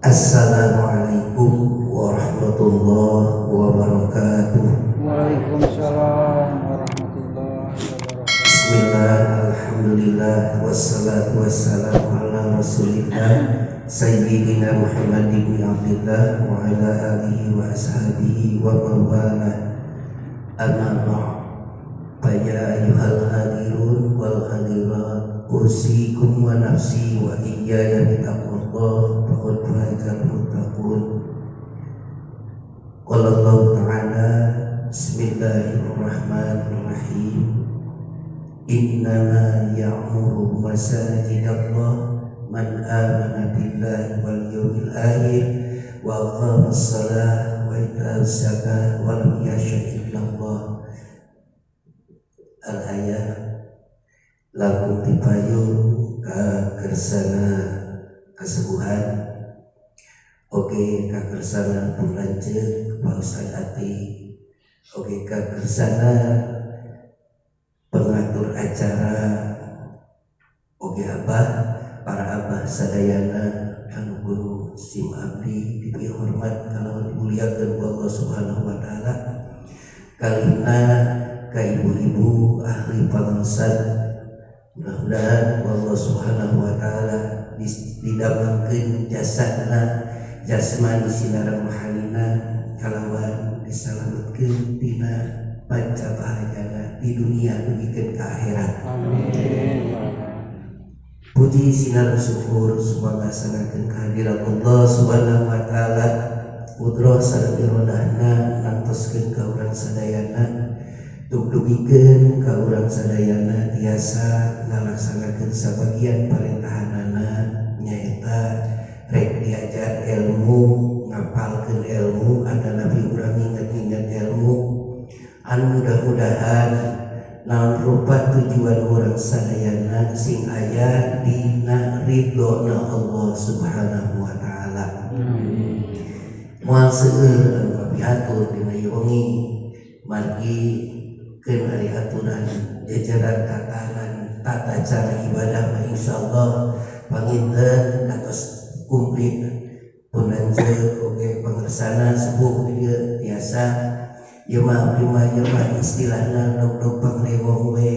Assalamualaikum warahmatullahi wabarakatuh. Waalaikumsalam warahmatullahi wabarakatuh. Bismillah, alhamdulillah, wassalatu wassalamu ala rasulillah Sayyidina Muhammad ibn Abdillah wa ala alihi wa ashabihi wa mawala. Amma ba'd. Faya ayyuhal hadirun wal hadirat, usikum wa nafsi wa iyaya bitaqwallah faqad fazal muttaqun. Qala Allah ta'ala, bismillahirrahmanirrahim, innama ya'muru masajidallah man amana billahi wal yawmil akhir wa aqamas salah wa ita'az zakah wa lam yakhsha illallah. Al-ayat lagu dipayung ka kersana kesembuhan. Oke, ka kersana lanjut pausan hati. Oke, ka kersana pengatur acara. Oke, abah, para abah sadayana anu guru sim abdi diberi hormat kalau dimuliakan ku Allah Subhanahu wa taala. Kalina ka ibu-ibu ahli pangangsan, mudah-mudahan Allah Subhanahu wa taala didamangkeun jasadna jasmani silarang mahalina kalawan disalametkeun tina pancabahayana di dunia dugikeun ka akhirat. Amin. Puji sinar syukur semoga sanakeun kehadiran Allah Subhanahu wa taala, kudroh sareng irodahna nantoskeun ka urang sadayana, dugikeun ka urang sadayana tiasa ngalaksanakeun sabagian parendahanana nyaeta rek diajar ilmu, ngapalkeun ilmu, ada nabi urang ingat-ingat ilmu anu mudah-mudahan naon rupa tujuan urang sadayana sing aya dina ridhona Allah Subhanahu wa taala. Moal seueur anu kapihatur dina wengi margi keun ari aturan jajaran tata cara ibadah insyaallah panginten atos kumplit pun lanjut oke pangersana sepuh dia tiasa yema istilahna nuk pangrewong we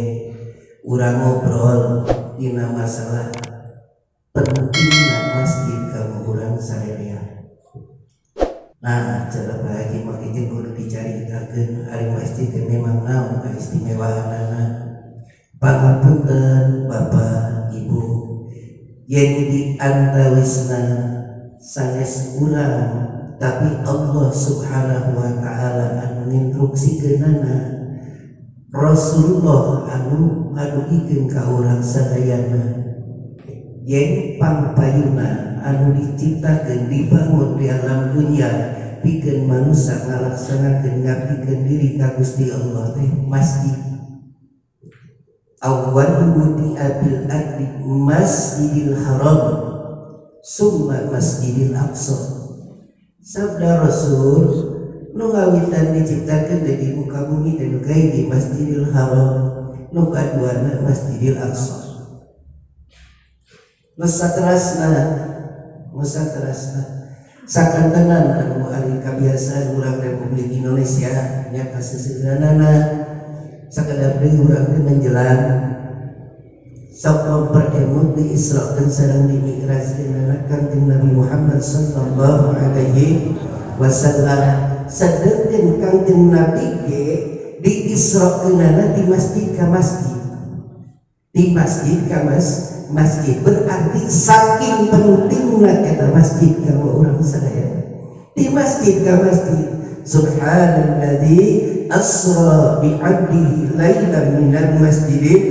urang ngobrol dina masalah pentingna masjid ka urang sarerea. Nah, cara bahagia makanya kudu dicaritakeun ari masjid teh memang naon kaistimewaanana. Pangapunten Bapak Ibu, yen di antawisna sanes urang tapi Allah Subhanahu wa taala anu nginstruksikeunana, Rasulullah anu ngadugikeun ka urang sadayana, yen pangpayuna anu diciptakeun dibangun di alam dunia pikeun manusia ngalaksanakeun ngabdikeun diri ka Gusti Allah teh masjid. Awwal wudi'a bil ardi Masjidil Haram summa Masjidil Aqsa. Sabda Rasul nu ngawitan diciptakeun di muka bumi teh nu di Masjidil Haram, nu kaduana Masjidil Aqsa. Nusatrasna sakantenan anu ari kabiasaan urang Republik Indonesia nya kaseuseunana sakadar deui urang teh menjelang sok memperemut di Isra dan sareng di Mi'raj dina Kanjeng Nabi Muhammad sallallahu alaihi wasallam. Sedengkeun Kanjeng Nabi ge di Isra keunana di masjid ka masjid, di masjid ka masjid berarti saking pentingna eta masjid kanggo urang sadaya. Di masjid ka masjid, subhanalladzi asra bi 'abdihi lailan minal masjidil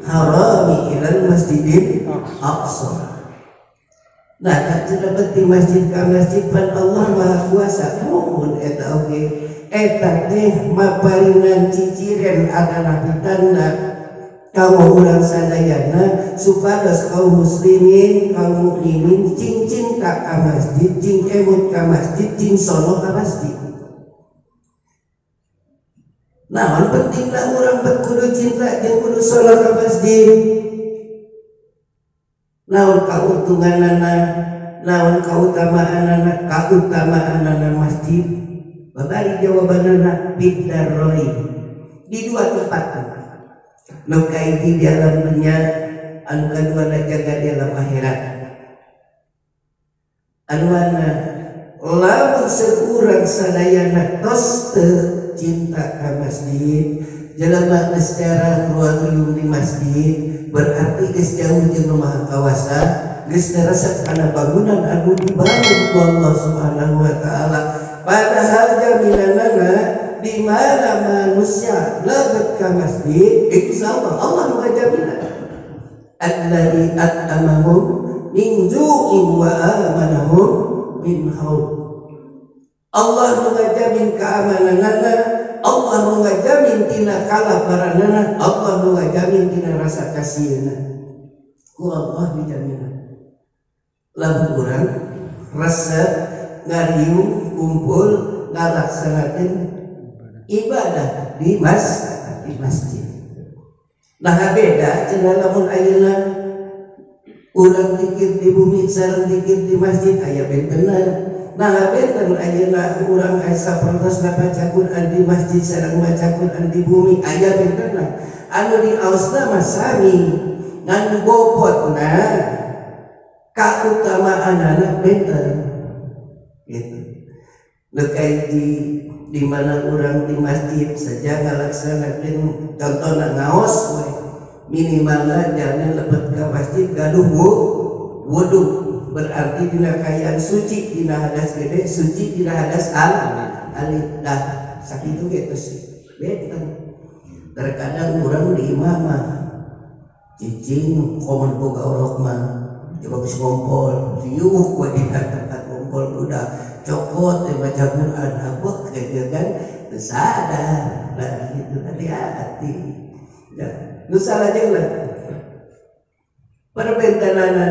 harami ilal masjidil aqsa. Nah, terdapat di masjid ka masjid pan Allah Maha Kuasa mumun eta oge. Eta teh maparinan ciciren adalah pitanda kaum urang sadayana supados kaum muslimin kaum mukminin cing cinta ka masjid, cing emut ka masjid, cing sono ka masjid. Namun pentingna urang kudu cinta jeung kudu sono ka masjid. Naon kauntunganana naon kautamaanana masjid? Babari jawabanana biddarroi di dua tempat. Nu kaiji di alam dunia, anu kadua jaga di alam akhirat. Anu mana lamun sekurang sadayana tos teu cinta ka masjid, jelema geus jarang ruang di masjid, berarti geus jauh jeung Maha Kawasa, geus terasa kana bangunan anu dibangun ku Allah Subhanahu wa taala. Padahal jaminanana di mana manusia lebet ke masjid, insyaallah Allah ngajaminan. Alladzi at'amahum min ju'in wa amanahum min khauf. Allah ngajamin keamananana, Allah ngajamin tina kalaparanana, Allah ngajamin tina rasa kasihna. Ku Allah dijaminan. Lamun urang resep ngariung kumpul ngalaksanakeun ibadah di masjid. Nah beda cenah lamun ayeuna urang dikir di bumi sareng dikir di masjid aya bentenan. Nah benten ayeuna urang asa pertos baca Quran di masjid sareng maca Quran di bumi aya bentenan. Anu di ausna mah sami ngan bobotna kautamaanana benten gitu. Lekai di mana orang di masjid saja ngalaksanakeun contohna ngaos we minimalna jangan lebet ke masjid gaduh wudu, berarti dina kayaan suci dina hadas gede, suci dina hadas alif dah sakitu gitu sih beten. Terkadang orang di imamah cicing komen boga orok mah bagus ngompol riuh ku di tempat ngompol budak cokot baca Quran abok kayak kan sadar lah gitu hati-hati ya nu salah jeung lah perbentanana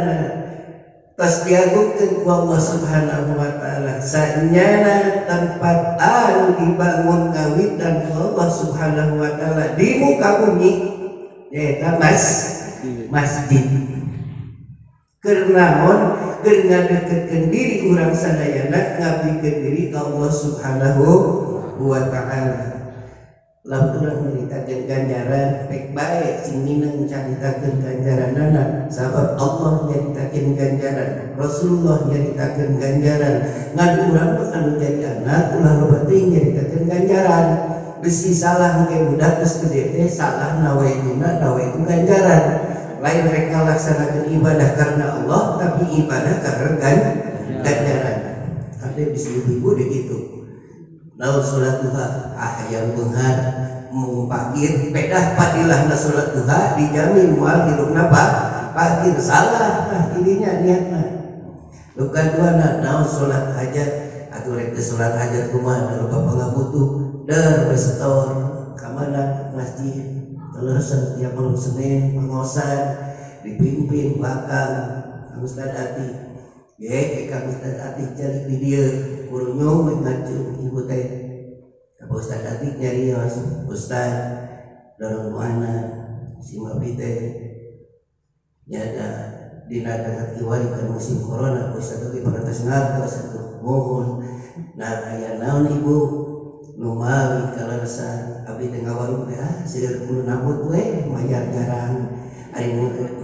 tos diagungkeun ku Allah Subhanahu wa taala saenyana tempat anu dibangun kawitan ku Allah Subhanahu wa taala di muka bumi nyaeta masjid. Kernaon keur ngadeukeutkeun diri urang sadayana ngabdikeun diri ka Allah Subhanahu wa taala. Lamun urang nyaritakeun ganjaran pek bae sing mineng caritakeun ganjaranana, sabab Allah nyaritakeun ganjaran, Rasulullah nyaritakeun ganjaran. Ngan urang anu jadi anak ulah loba teuing nyaritakeun ganjaran. Bisi salah ge budak geus gede teh salah nawaituna nawaitu ganjaran. Lain mereka laksanakan ibadah karena Allah, tapi ibadah karena ganjaran. Ada bisa ibu-ibu begitu. Lalu sholat duha, yang benghar, mengpakir, pedah padilah na sholat duha, dijamin mual hidup napa, pakir salah, nah ininya niatnya. Bukan dua nak, naon sholat hajat, atau rekte sholat hajat kumana, lupa pengabutuh, bersetor, kamana masjid. Kalau setiap malam Senin pengosan dipimpin belakang Kang Ustad Ati, ya Kang Ustad Ati cari di dia kurunyo ngacung ibu teh, Kang Ustad Ati nyari Ustad dorong mana si Mabi teh nyada dina dengan kiwari kan musim corona Ustad Ati parantos ngartos satu mohon nah aya naon ibu numawi kalarasan abdi teh ngawarung teh seueur kudu nabut we mayar jarang ari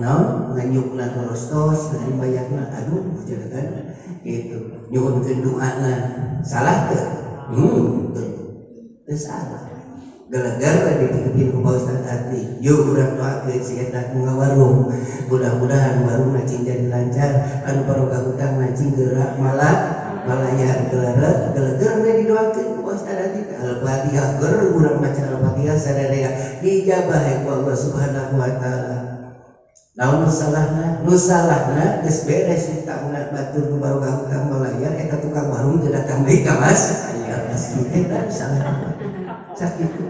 naon nganyukna torostos dari bayarna aduh jangan kan gitu nyuhunkeun doana salah teu teu salah gara-gara dipikeun ku Pak Ustaz Ati yuk urang doakeun si eta nu ngawarung mudah-mudahan warungna cing jadi lancar anu barokah utang cing geura malayar geleger didoakeun ku Ustaz Ati Al-Fatihah ger urang maca Al-Fatihah sadaya dijabah ku Allah Subhanahu wa taala. Naon nu salahna geus beres utangna batur nu barokah utang malayar eta tukang warung teu datang deui ka masjid eta salah sakitu.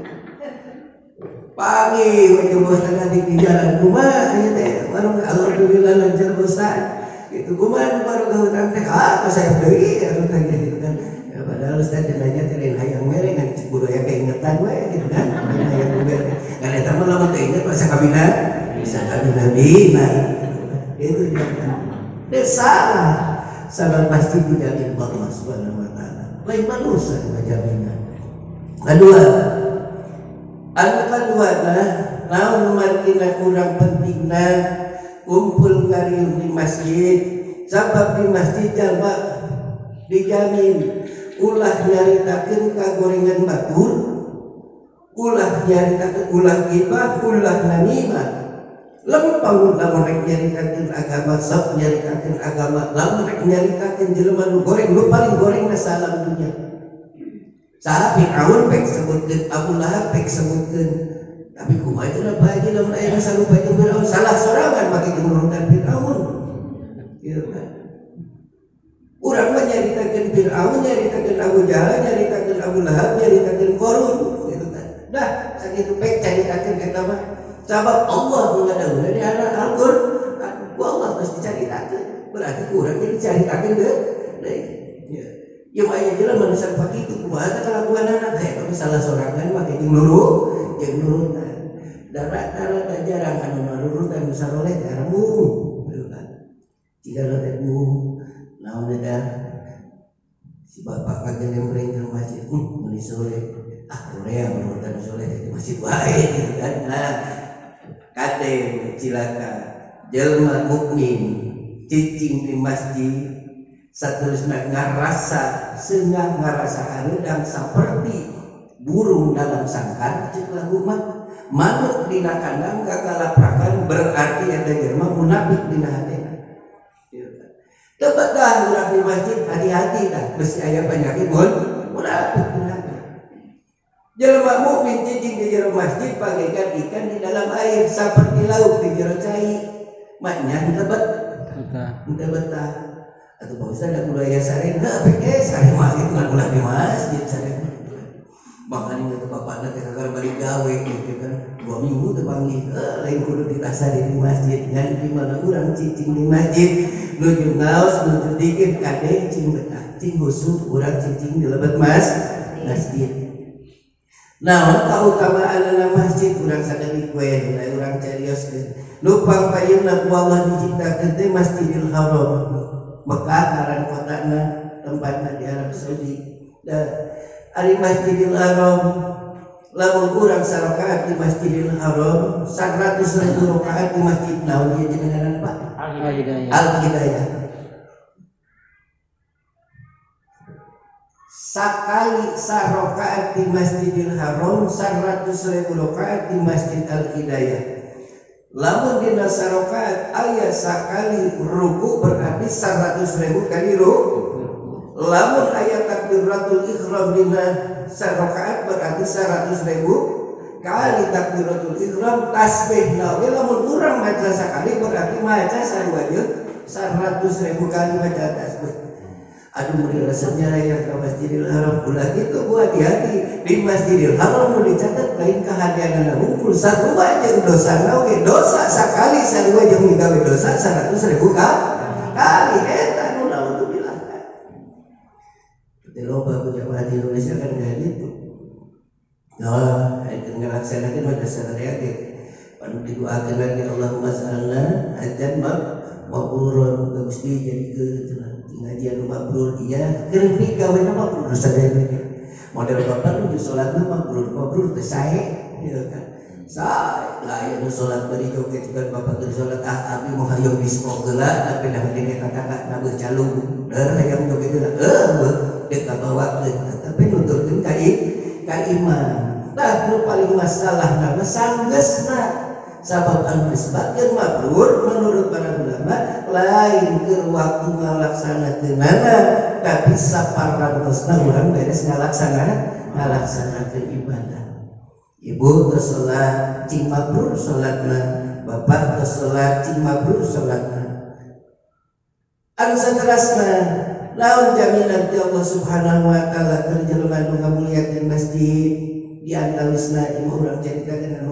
Pagi we Ustaz Ati di jalan kumaha aya teh warung alhamdulillah lancar Ustaz. Itu kumaha barokah utang teh saya deui anu teh gitu kan. Padahal Ustaz nanya teh lain hayang mere ngan budaya keingetan we gitu kan. Hayang mere. Kan eta mah lamun teu inget masa kabina bisa kabina dina. Itu dia. Teu salah. pasti dijamin Allah Subhanahu wa taala. Lain manusia jaminan. Kedua, naon markina kurang pentingna kumpul ngariung di masjid, sabab di masjid jalma dijamin ulah nyaritakeun kagorengan batur, ulah nyaritakeun ulah gibah, ulah namimah. Lempang lamun rek nyaritakeun agama, sok nyaritakeun agama, lamun rek nyaritakeun jelema nu goreng, nu paling gorengna salam dunya. Saha Fir'aun pek sebutkeun, Abu Lahab pek sebutkeun. Tapi kumaha itu apa aja lamun aya sarupa jeung Fir'aun, salah sorangan make nurutan Fir'aun. Ieu kan. Urang mah nyaritakeun Fir'aun, nyaritakeun Abu Jahal, nyaritakeun Abu Lahab, nyaritakeun Qarun, gitu kan. Dah, sakitu pek caritakeun eta mah. Sabab Allah mengadawuh di Al-Qur'an, Allah geus dicaritakeun. Berarti urang jadi caritakeun deui. Ya. Ya mah aya jelema manusia pakitu kumaha teh kalakuanana teh tapi salah sorangan make jeung nurutan. Da rata-rata jarang anu nurutan nu saroleh teh aremung. Jika teh naon dah si bapak kageun meureun ka masjid mun soleh korea nurutan soleh di masjid wae gitu kan. Nah kate cilaka jelema mukmin cicing di masjid saterusna ngarasa seunggah ngarasa hareudang seperti burung dalam sangkar cek lagu mah manuk dina kandang kakalaprakan berarti eta jelema munafik dina hatena. Coba dah urang di masjid hati-hati dah besi aya penyakit munafik dina hati. Jelema mukmin cicing di jero masjid bagaikan ikan di dalam air seperti lauk di jero cai. Maknya henteu betah. Atau Pak Ustaz ada budaya sare, sare mah itu kan ulah di masjid sare. Bahkan ingat bapak nanti kakak balik gawe gitu kan 2 minggu terpanggil lain kudu ditasari di masjid ngan di mana urang cicing di masjid nuju ngaos nuju dikit kade cing betah cing husuk urang cicing di lebat masjid. Nah, keutamaan masjid urang sadari kue mulai urang carios nupang payungna ku Allah diciptakeun teh Masjidil Haram. Mekah ngaran kotana tempatna di Arab Saudi. Ari Masjidil Haram lamun urang sarakaat di Masjidil Haram 100.000 rakaat di masjid naon ieu jenengan Pak? Al-Hidayah. Sakali sarakaat di Masjidil Haram 100.000 rakaat di Masjid Al-Hidayah. Lamun dina sarakaat aya sakali ruku berarti 100.000 kali ruku. Lamun aya takbiratul ihram dina sarakaat berarti 100.000 kali takbiratul ihram. Tasbih nawe lamun urang maca sakali berarti maca sarua jeung 100.000 kali maca tasbih. Aduh muri resepnya raya ke Masjidil Haram ulah gitu bu hati-hati di Masjidil Haram nu dicatat lain kahadianana hungkul sarua jeung dosa nawe dosa sakali sarua jeung migawe dosa 100.000 kali eta nu naudzubillah. Teu loba ku jamaah di Indonesia kan kayak gitu. Nah, aya ngalaksanakeun mah dasar aya ge panu didoakeun lagi Allahumma salna hajjan mabrurun Gusti jadi ke ngajian mabrur iya keur gawe mabrur sadaya model bapak nu salatna mabrur teh sae ieu kan sae lain nu salat bari joget juga bapak keur salat abi mah hayang disco heula tapi dah dene kakak na beuh calung deur hayang joget heula deuk kabawakeun tapi nuturkeun ka iman tah nu paling masalah na sanggeusna sabab anu disebutkeun mabrur menurut para ulama lain keur waktu ngalaksanakeunana tapi saparantosna urang beres ngalaksanakeun ibadah. Ibu geus salat cing mabrur salatna, bapak geus salat cing mabrur salatna. Anu saterasna naon jaminan ti Allah Subhanahu wa taala keur jelema nu ngamulyakeun masjid di antawisna imah urang caritakeun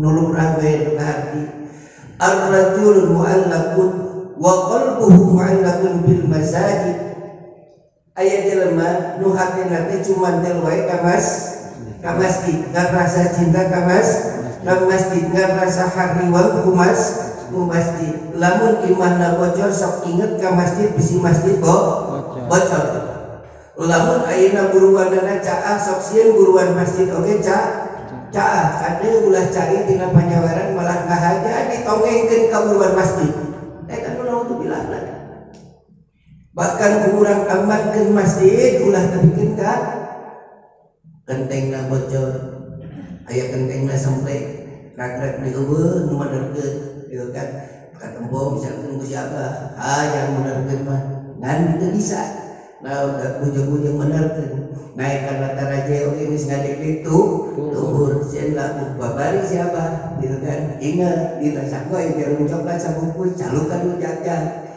nulung rawe nu hati ar-rajul mu'allaqun wa qalbuhu mu'allaqun bil masajid. Aya jelema nu hatena teh cuman tel wae ka masjid ngarasa cinta ka masjid ngarasa hariwang ku masjid lamun imahna bocor sok inget ka masjid bisi masjid bocor bocor. Lamun ayeuna buruanana caah sok sieun buruan masjid oge caah kade ulah cai tina panyawaran malah ngahaja ditongengkeun ka buruan masjid. Eta nu naudzubillah. Bahkan kurang amankeun masjid ulah tepikeun ka gentengna bocor. Aya gentengna semplek rag-rag di eueuh nu manerkeun ieu kan katempo misalkeun ku siapa yang manerkeun mah ngan teu bisa. Nah udah bujung-bujung menerken naik karena taraje oke geus ngadek itu tuhur sieun laku babari siapa gitu kan ingat dina sakoy jarum coklat sabungkus calukan nu jajan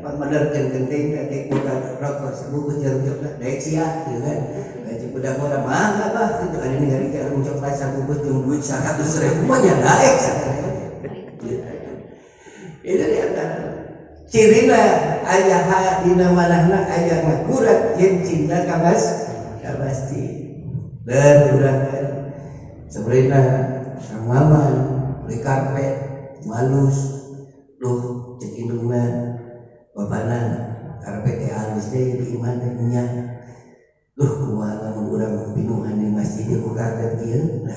menerken genteng kadek budak rokok sabungkus jarum coklat daek sia gitu kan gaji budak murah mah apa gitu ada ningali jarum coklat sabungkus jeung duit 100.000 mah nya daek sakare itu dia kan cirina aya dina manahna aya ngakurat yen cinta ka masjid. Dan urang sebenarnya Kang Maman beli karpet malus duh cek indungna bapana karpet teh halus teh di iman teh nya duh kumaha lamun urang pinuhan di masjid ku karpet kieu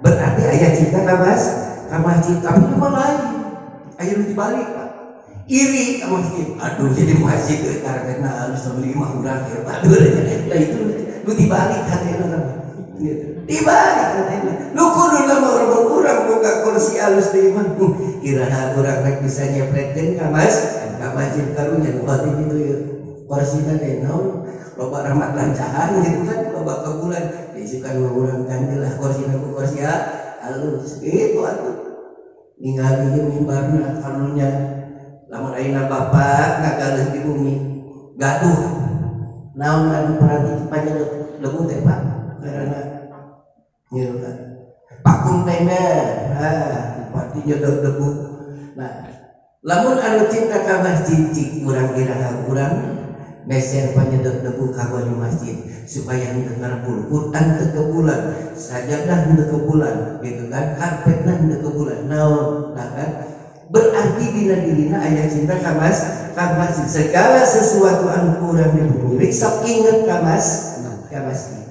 berarti aya cinta ka masjid tapi cuma lain aya nu dibalik Pak iri ka masjid aduh jadi masjid karpetna halus beli 5 urang ya aduh lah itu nu dibalik hatena dibalik hatena nu kudu mah urang buka kursi halus deui mah iraha urang rek bisa nyepretkeun ka masjid karunya nu hati kitu ye kursina teh naon loba rahmat lancahan gitu kan loba kabulan disukan urang kan lah kursina ku kursi halus itu atuh ningali mimbarna karunya lamun ayeuna bapak ngagaleuh di bumi gaduh naon anu perhati panjang lemu teh Pak karena nyeuh kan pakum teh pati nyedot debu nah lamun anu cinta ka masjid cik urang iraha urang meser panyedot debu ka di masjid supaya henteu ngarbul Quran teu kebulan sajadah teu kebulan gitu kan karpetna teu kebulan naon kan berarti dina dirina aya cinta ka masjid segala sesuatu anu urang di bumi sok inget ka masjid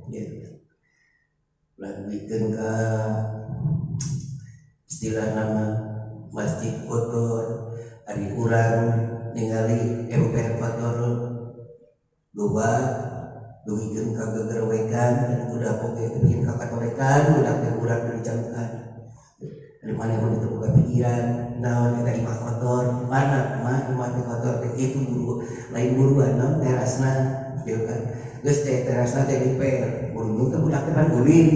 gitu. Lanjutkeun ka istilah nama masjid kotor ari urang ningali emper kotor loba duhikeun ka gegerwekan dan kuda poge bikin ka katolekan budak teh urang dicalukan dari mana pun itu buka pikiran naon kita imah kotor mana imah kotor teh itu buru lain buruan naon terasna gitu kan geus teh terasna teh diper burung teh budak teh pan ulin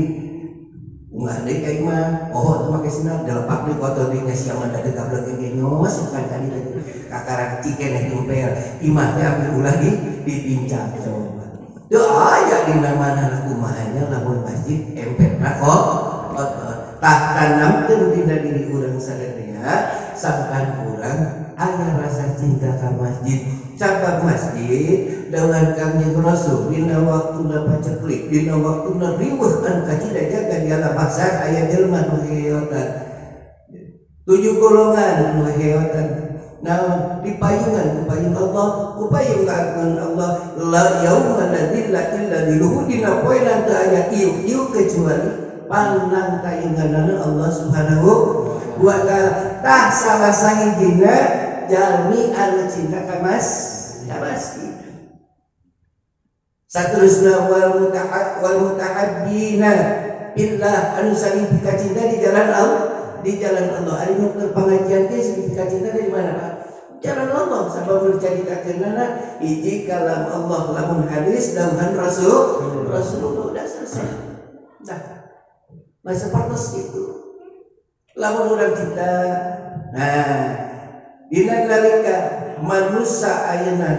ungah deui ka imah oh teh make sinar dalepak deui kotor deui geus siang mah dadeg gablek ge nyos kan tadi kakarak cikeneh diper imah teh ambil ulah dipincang coba teu aya dina mana kumahanya lamun masjid emperna kotor tak tanamkeun dina diri urang sadaya sampan urang aya rasa cinta ka masjid sabab masjid dengan Kangjeng Rasul dina waktuna paceklik dina waktuna riweuh an kacida jaga di alam mahsyar aya jelema nu heotan 7 golongan nu heotan nah dipayungan ku payung Allah ku payung kagungan Allah la yauma la dzilla illa dzilluhu dina poenan teu aya ieu kecuali pandang kayunganana Allah Subhanahu wa ta'ala tah salah sahijina jalmi anu cinta ka masjid saterusna wal mutahabbina billah anu saling cinta di jalan Allah ari nu pengajian teh saling cinta dari mana Pak jalan Allah sabab menceritakeunana hiji kalam Allah lamun hadis dauhan Rasulullah udah selesai dah masa partos itu lamun urang cinta nah dina nalika manusia ayeuna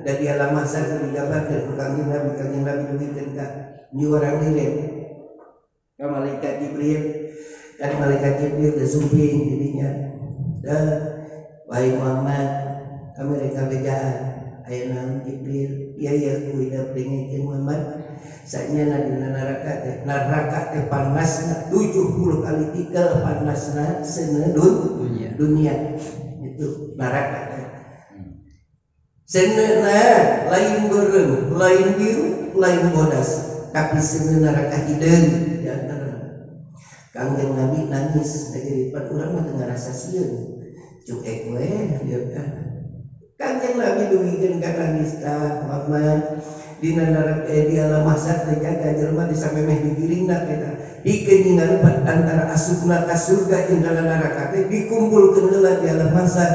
da di alam mahsyar digambarkeun ku Kangjeng Nabi duwikeun ka nyuarang lilin ka malaikat Jibril kan malaikat Jibril teh sumping dirinya wahai Muhammad kami rek kabejaan ayeuna Jibril ieu ku ida pringikeun Muhammad saenyana dina neraka teh panasna 70 kali 3 panasna seuneu dunia itu neraka Seuneu lain beureum, lain biru, lain bodas, tapi seuneu raka hideung di antara. Kangjeng Nabi nangis jadi pan urang mah teu ngarasa sieun. Cuek we ya kan. Kangjeng Nabi duwikeun ka nangis tah Muhammad dina neraka di alam mahsyar teh jaga jelema disamemeh digiringna eta. Dikeun ngarupat antara asupna ka surga jeung ka neraka teh dikumpulkeun heula di alam mahsyar.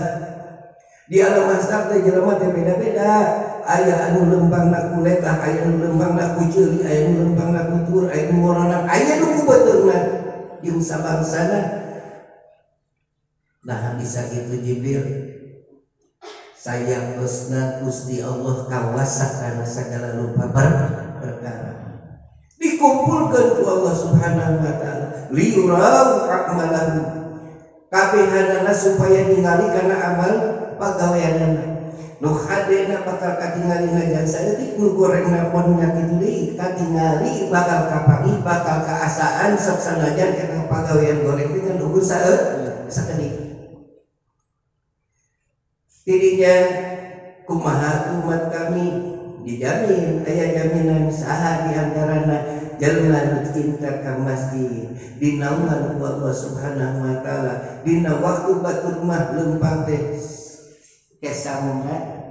Di alam mahsyar teh jelema teh beda-beda. Aya anu lempangna ku letah, aya anu lempangna ku ceuli, aya anu lempangna ku tur, aya anu ngoronak, aya nu ku beteungna jeung sabangsana. Nah bisa kitu Jibril. Saya kusna Gusti Allah kawasa kana sagala rupa perkara. Dikumpulkeun ku Allah Subhanahu wa taala liurau a'malahu. Kabehanana supaya ningali kana amal pagaweanana. Nu hadena bakal katingalina jan saeutik nu gorengna pon nya kitu deui katingali bakal kapangi bakal kaasaan sok sanajan eta pagawean goreng dengan luhur saeutik. Tidinya kumaha umat kami dijamin aya jaminan saha di antarana jalma nu cinta ka masjid dinaungan ku Allah Subhanahu wa taala dina waktu batur mah leumpang teh kesamungan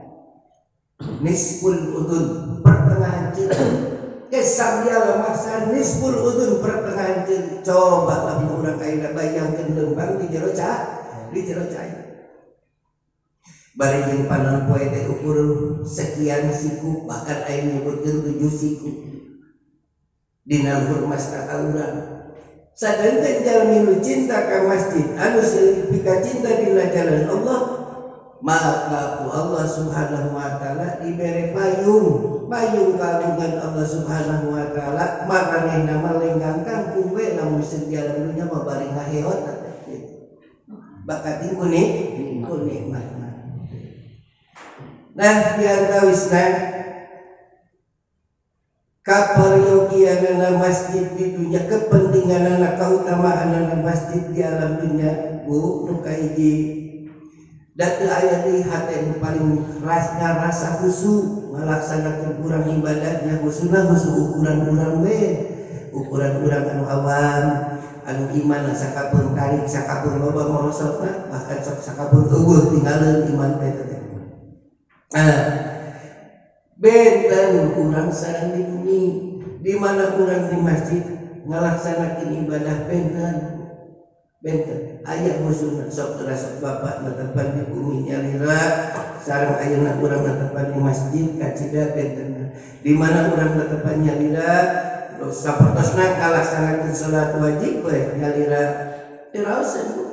nisful udun pertengahan ceun kesam dia lemahsan nisful udun pertengahan ceun coba lamun urang ayeuna bayangkeun leumpang di jero cai bari jeung panon poe teh ukur sekian siku bahkan aya nyebutkeun 7 siku dina luhur masta urang sadanten jalmi nu cinta ka masjid anu silipika cinta dina jalan Allah maka ku Allah Subhanahu wa taala dibere payung kagungan Allah Subhanahu wa taala maranehna malenggangkan kuwe lamun sedia dunya mah bari ngaheot bakat nikmat. Nah diantawisna kaparyogianana masjid di dunia kepentinganana kautamaanana masjid di alam dunia nu kahiji da teu aya deui hate nu paling rasa khusyuk ngalaksanakeun urang ibadahnya khusyukna ukuran urang we ukuran urang anu awam anu iman sakapun tarik sakapun loba morosotna bahkan sok sakapun eueuh tinggalin iman teh. Benten kurang sareng di bumi di mana kurang di masjid ngalaksanakeun ibadah benten aya musuhna sok terasok bapak netepan di bumi nyalira sareng ayeuna urang netepan di masjid kacida benten di mana urang netepan nyalira terus sapertosna ngalaksanakeun salat wajib we nyalira tiraosan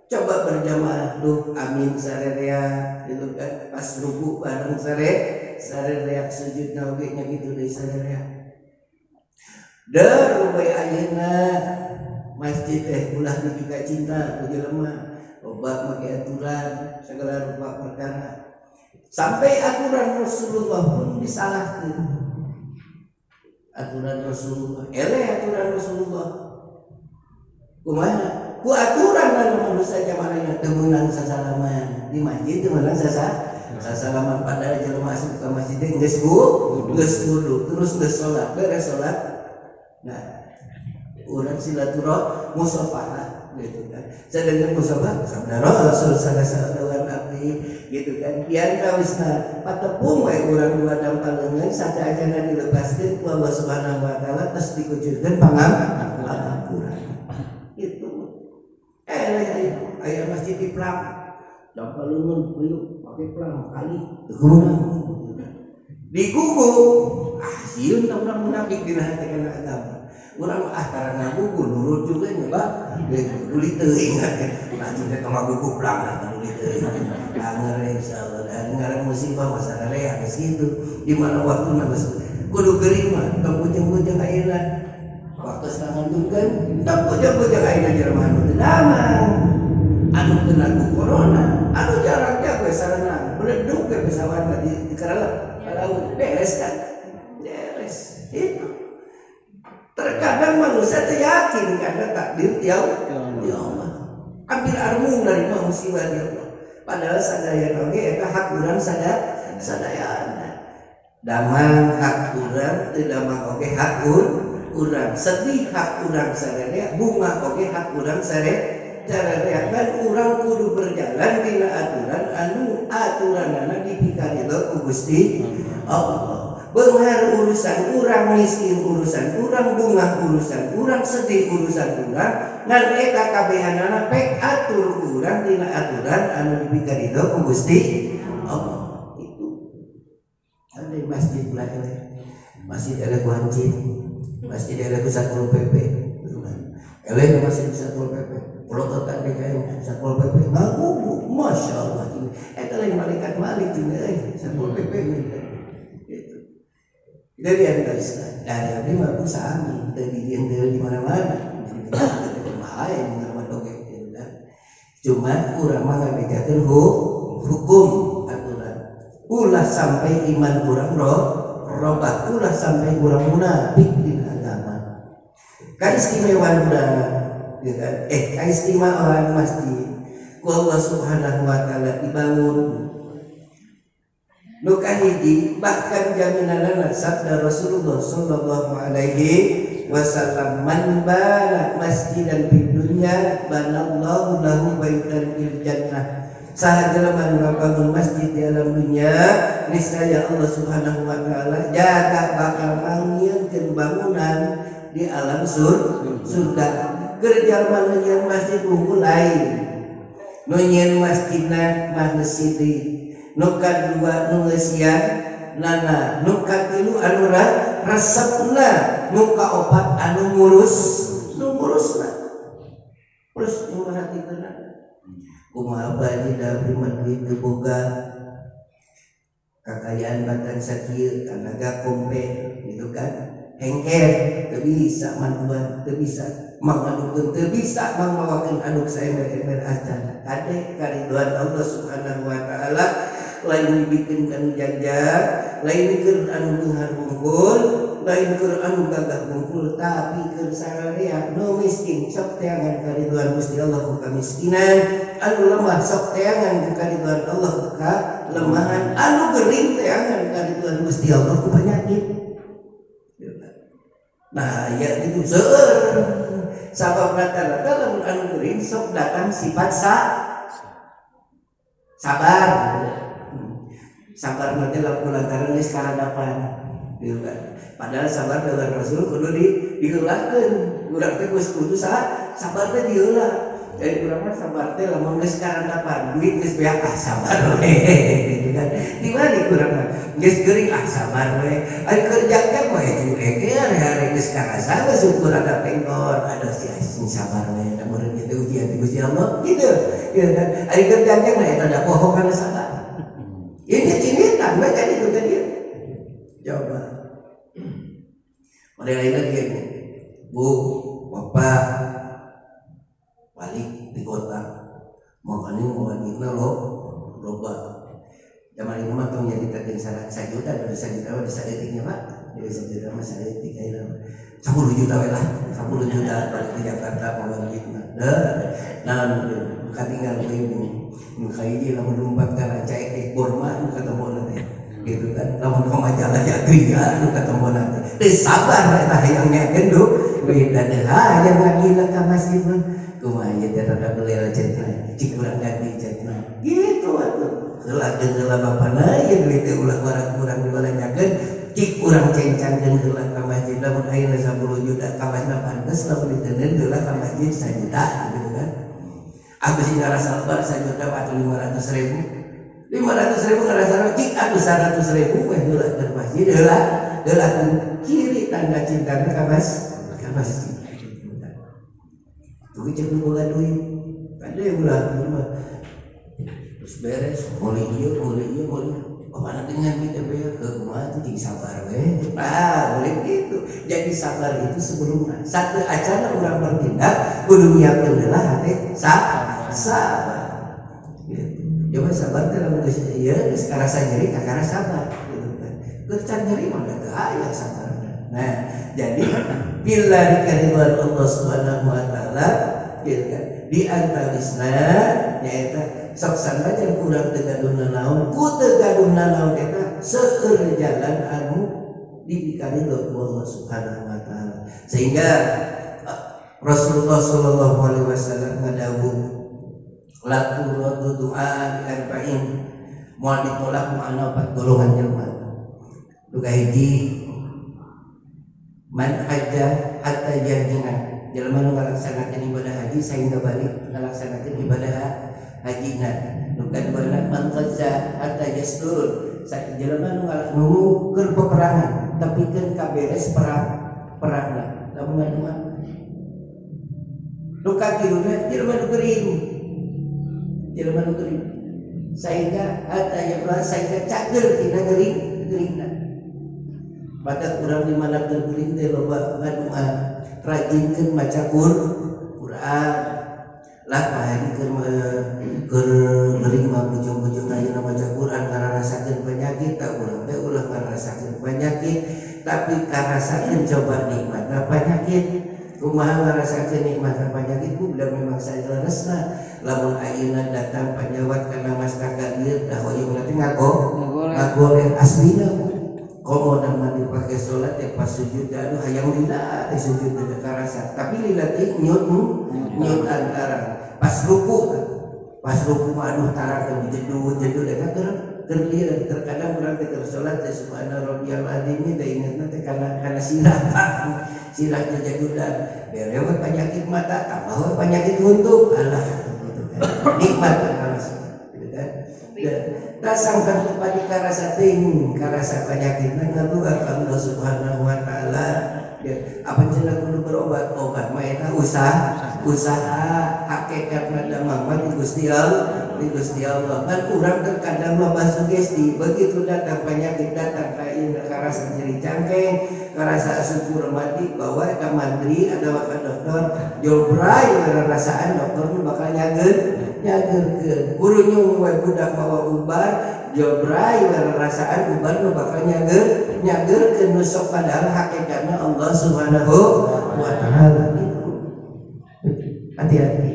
coba berjamaah duh amin sarerea gitu kan pas ruku bareng sarerea sujud oge nya kitu deui sarerea der we ayeuna masjid teh ulah juga cinta ku jelema loba make aturan segala rupa perkara sampai aturan Rasulullah pun disalahkeun aturan Rasulullah aturan Rasulullah kumaha ku aturan anu manusia zamanna teu meunang sasalaman di masjid teu meunang sasalaman padahal jelema masuk ke masjid geus wudu terus geus salat beres salat nah urang silaturahmi musafahah gitu kan sedangkan musafahah sabda Rasul sallallahu alaihi abdi gitu kan diantawisna patepung we urang dua dampal leungeun sadayana dilepaskeun ku Allah Subhanahu wa taala terus dikucurkeun pangampura gitu. Ayah masjid di Plang, dapat lungun beliau pakai Plang kali, di gugu, sieun orang munafik dina hati kana agama. Urang karena gugu nurut juga nyoba, duli teuing lajeng teh tong gugu Plang duli teuing. Anger insyaallah dan ngarang musibah masalah rea geus kitu. Di mana waktuna geus kudu geuring mah, tong bujang-bujang ayeuna. Waktu serangan kan, tong bujang-bujang ayeuna jelema anu teu damang. Anu kena ku corona, anu jaraknya gue sarana, meleduk ke pesawat di kerala, laut beres kan, beres itu. Terkadang manusia yakin karena takdir ya Allah. Ambil armung dari musibah ya Allah. Padahal sadaya oge eta hak urang sadaya sadayana. Damang hak urang teu damang oge hak urang, sedih hak urang sararea, bunga oge hak urang sararea. Dan urang kudu berjalan dina aturan anu aturanana dipikaridho ku Gusti Allah. Beunghar urusan urang, miskin urusan urang, bunga urusan urang, sedih urusan urang, ngan eta kabehanana pek atur urang dina aturan anu dipikaridho ku Gusti Allah. Ada masjid lain, masjid ada kuancit, masjid ada Satpol PP, eleh masjid Satpol PP, pelototan di kayu Satpol PP, ngaku, masya Allah ini, lain malaikat malik juga, Satpol PP gitu. Jadi ada Islam, dari abdi mah sami, dari di mana-mana, jadi berbahaya mengalami dongeng, cuma urang mah ngabejakeun hukum. Ulah sampai iman kurang robah, ulah sampai kurang munafik di agama. Keistimewaan urang, ya kan? Keistimewaan masjid. Ku Allah Subhanahu wa taala dibangun. Nu kahiji bahkan jaminanana sabda Rasulullah sallallahu alaihi wasallam, man bana masjidan fid dunya banallahu lahu baitan fil jannah. Sahaja bangun masjid di alam dunia, niscaya Allah Subhanahu wa taala jaga bakal mangieunkeun bangunan di alam surga. Keur jalma nu masjid unggul lain. Nu nyieun masjidna mah geus sithik. Nu kadua nu geus sian nana, nu katilu anu resepna, nu kaopat anu ngurusna. Terus nu perhatikeun kumaha bae da prima duit teu boga, kakayaan batan sakieu tanaga kompen gitu kan, hengker teu bisa mantuan, teu bisa mangadukeun, teu bisa mangmawakeun anu saember-ember acan. Kade karidhoan Allah Subhanahu wa taala lain dibikeun anu jajar, lain keur anu beunghar bungkul, lain keur anu gagah bungkul, tapi keur sararea nu miskin sok teangan karidhoan Gusti Allah ku kamiskinan, anu lemah sok teangan ku karidhoan Allah ku kelemahan, anu gering teangan karidhoan Gusti Allah ku penyakit. Nah ya itu seueur sabab rata-rata lamun anu gering sok datang sifat sabar. Sabar nanti lantaran geus karadapan, gitu kan. Padahal sabar dengan Rasul kudu diheulakeun. Urang teh geus kudu sabar teh diheula. Jadi urang mah sabar teh lamun geus karadapan, duit geus beak sabar we, gitu kan. Di balik urang mah geus geuring sabar we. Ari kerja teh mah ege hari geus karasa geus syukur ada pengkor, ada si sabar we. Lamun kitu ujian ti Gusti Allah, gitu. Gitu kan. Ari kerja teh mah eta da poho kana sabar. Ini tambah kan itu kan dia. Coba. Model lainnya dia Bu, Bapak balik di kota. Makanya mau ngina loba. Zaman ini mah tong jadi tadi 1 juta, 2 juta bisa detiknya Pak. 2 juta mah saya detik aja. 10 juta we lah. 10 juta balik ke Jakarta mau ngina. Nah, katinggal ibu. Muka ini lamun lumpat kana caek di Borma nu ketemu nanti gitu kan, lamun ka majalah ya gria nu ketemu nanti teu sabar eta hayang nyakeun du beda deh hayang ngagila ka masjid mah kumaha ieu teh rada belel cetna cik urang ganti cetna gitu atuh heula heula bapana ieu duit teh ulah urang dibalanyakeun cik urang cencangkeun heula ka masjid lamun ayeuna 10 juta kamasna pantes lamun diteuneun heula ka masjid 1 juta gitu kan. Aku sih ngerasa lebar 1 juta atau 500.000 ngerasa cik atau 100.000 weh heula ke masjid heula ciri tanda cinta ka masjid. Tuh cek boga duit kade ulah terus beres mulai ieu apa dengan kita bayar ke kumaha teh sabar we. Boleh gitu. Jadi sabar itu sebelumnya satu acara urang bertindak kudu nyiapkeun heula hate sabar. Gitu. Coba sabar teh lamun geus ieu geus karasa nyeri kakara sabar gitu kan. Keur nyeri mah teu aya sabarna. Nah, jadi bila dikaridhoan Allah Subhanahu wa taala gitu kan. di antawisna nyaeta sok sanajan urang teu gaduh nanaon ku teu gaduh nanaon eta seueur jalan anu dibikari ku Allah Subhanahu wa taala. Sehingga Rasulullah sallallahu alaihi wasallam ngadawuh la turadu du'a bi arba'in moal ditolak ma'ana 4 golongan jelema. Nu kahiji man hajja hatta yahjina jelema nu ngalaksanakeun ibadah haji sehingga balik ngalaksanakeun ibadah hajina. Nu kaduana man qazza hatta yastur jelema nu keur peperangan tapi keun kaberes perangna. Lamun nu kakiruna jelema nu geuring sehingga hatta yabla sehingga cager tina geuringna. Maka kurang di mana geuring teh loba ngadoa rajinkeun maca Quran lah pahari keur geuring mah bujung-bujung ayeuna maca Quran ngarasakeun penyakit tak urang teh ulah ngarasakeun penyakit tapi karasakeun coba nikmatna penyakit kumaha ngarasakeun nikmatna penyakit ku udah memang sajelasna lamun ayeuna datang penyawat kana mastaka ieu dah hoyong nanti ngagoleh aslina komo nama dipake sholat ya pas sujud aduh hayang lila sujud ada karasa tapi lila teh nyut antara pas ruku mah aduh tarang jedud eta keur terkadang urang teh keur sholat teh subhana rabbiyal azim teh ingatna teh kana sirah jedudan berewet penyakit mata tambah penyakit huntuk alah gitu kan nikmat karasa gitu kan dasangkan kepada karasa ting karasa penyakitna ngaduga ka Allah Subhanahu wa taala apa cenah kudu berobat obat mah eta usaha hakikatna damang mah di Gusti Allah kan urang terkadang loba sugesti begitu datang penyakit datang ka ieu karasa nyeri cangkeng karasa asup mati bawa ka mantri ada ka dokter jobray rasaan dokter bakal nyageurkeun gurunya wae budak mawa ubar jobray rasaan ubar nu bakal nyageurkeun nu sok padahal hakikatna Allah Subhanahu wa taala gitu. Hati-hati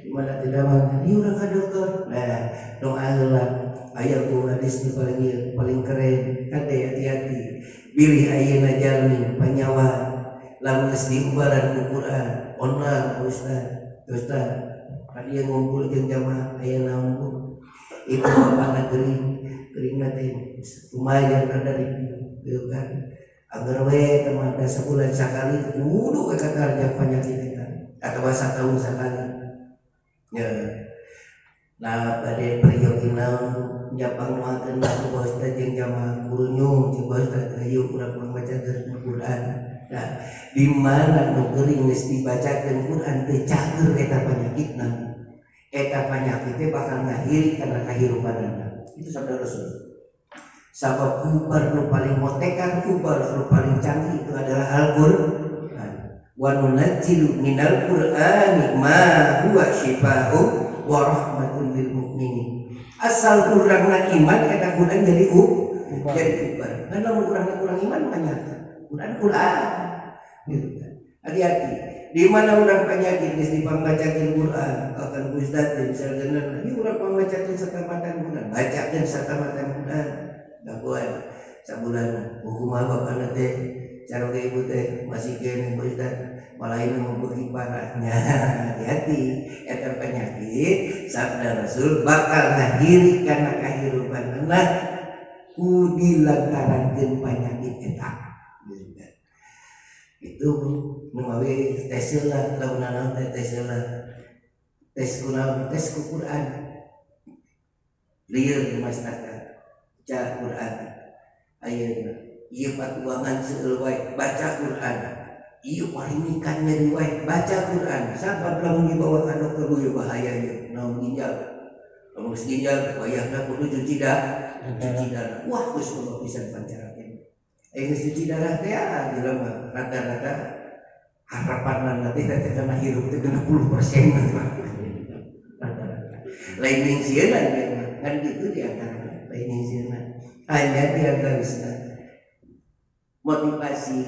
dimana tidak mah ieu urang ka dokter nah doa heula aya ku hadis nu paling keren kade hati-hati pilih ayeuna jalmi panyawa lamun geus diubaran ku Quran onna ustaz dia ngumpul jeung jamaah aya naon ku itu bapana geuring teh lumayan ada ribu kan agar we temada sebulan sakali kudu we kakarja penyakit eta atawa satahun sakali ya nah bade priyogina nyapang nuakeun ku bos teh jeung jamaah gurunya jeung bos teh ayo urang maca Quran nah di mana nu geuring geus dibacakeun Quran teh cager eta penyakitna eta penyakitnya bakal ngakhiri karena kehidupannya itu sabda Rasul. Sabab ubar nu paling motekan ubar nu paling canggih itu adalah Al-Qur'an. Wa nunazzilu minal Qur'ani ma huwa syifaa'u wa rahmatun lil mu'minin. Asal urangna iman eta Qur'an jadi ubar. Kan lamun urang iman banyak. Qur'an gitu kan. Hati-hati. Di mana urang penyakit geus dipambacakeun Quran akan ustaz misalkan ini urang pambacakeun satamatan Quran bacakeun satamatan Quran dagoan sabulan kumaha bapana teh cara ge ibu teh masih kene ustaz malah ini memberi parahnya hati-hati eta penyakit sabda Rasul bakal ngakhiri kana kahirupan anak ku dilantarankeun penyakit eta itu mengawi tes lah lamunan tes ku Quran lieur mastaka ca Quran ayeuna ieu patuangan seueur wae baca Quran ieu parimikan nyeri wae baca Quran sabab lamun dibawa ka dokter ieu bahaya ieu naon ginjal lamun ginjal wayahna kudu cuci darah wah geus loba pisan pancarakeun cuci darah teh jelema rata-rata harapan nanti karena hidup itu 60% lain sieuna kan gitu di antara lain sieuna hanya di antara motivasi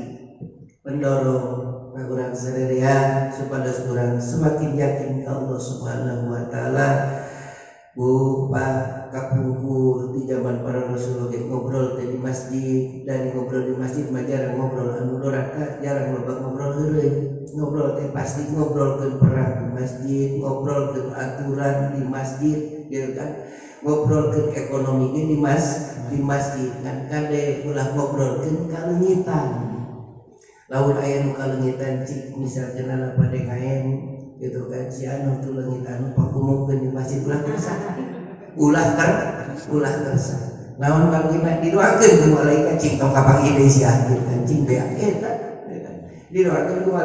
pendorong kurang sadaya supados kurang semakin yakin ka Allah Subhanahu wa taala. Bu Pak kapungkur di zaman para rasul ngobrol di masjid, dari ngobrol di masjid mah jarang ngobrol anu doraka, jarang loba ngobrol heureuy. Ngobrol teh pasti ngobrol ke perang di masjid, ngobrol ke aturan di masjid, gitu kan. Ngobrol ke ekonomi di masjid kan kade ulah ngobrol ke kalengitan. Lamun aya nu kalengitan cik misalkan ala pada kaen gitu kan si anu tuh leungit anu pakumungkeun di masjid ulah kersa naon mangina didoakeun ku malaikat cing tong kapang ide si akhir kan cing beak eta didoakeun ku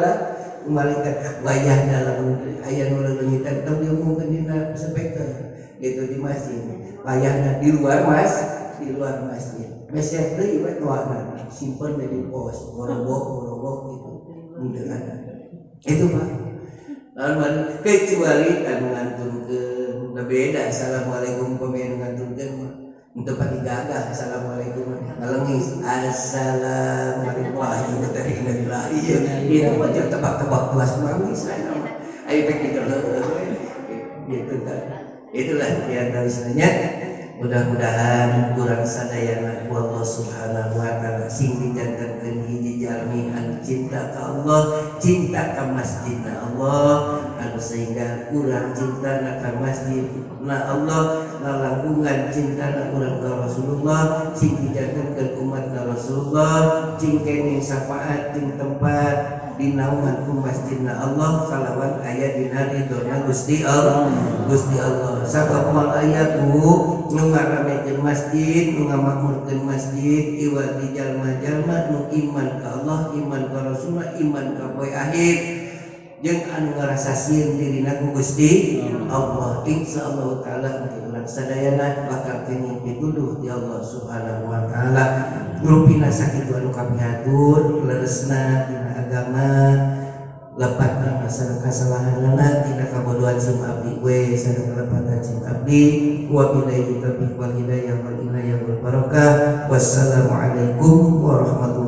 malaikat wayah dalam aya nu leungitan tong diumumkeun dina speaker gitu di masjid wayahna di luar masjid meseh deui we doana simpen di pos gorobok gitu munduran itu Pak. Lalu kecuali anu ngantunkeun beda assalamualaikum pemain ngantunkeun untuk pagi gagah assalamualaikum ngalengis assalamualaikum warahmatullahi wabarakatuh itu mah jangan tebak-tebak tuas mangis ayo pek gitu kan itulah di antara istilahnya. Mudah-mudahan kurang sadayana ku Allah Subhanahu wa taala sing dijantankeun hiji jalmi anu cinta ka Allah, cinta ka masjidna Allah, anu sehingga urang cintana ka masjidna Allah, lalangkungan cintana urang ka Rasulullah, sing dijantankeun umatna Rasulullah, sing kene syafaat ting tempat dinaungan ku masjidna Allah kalawan aya dina ridona Gusti Allah. Sabab moal aya ku nu ngaramekeun masjid, nu ngamakmurkeun masjid, iwa di jalma-jalma nu iman ka Allah, iman ka Rasulullah, iman ka poe akhir, jeung anu ngarasasieun dirina ku Gusti Allah. Insyaallah taala urang sadayana bakal kenging pituduh di Allah Subhanahu wa taala. Rupina sakitu anu kapihatur leresna dina agama lepatna masalah kasalahanna tina kabodohan sim abdi we sareng lepatan sim abdi wa billahi taufiq wal hidayah wal inayah wal barakah. Wassalamualaikum warahmatullahi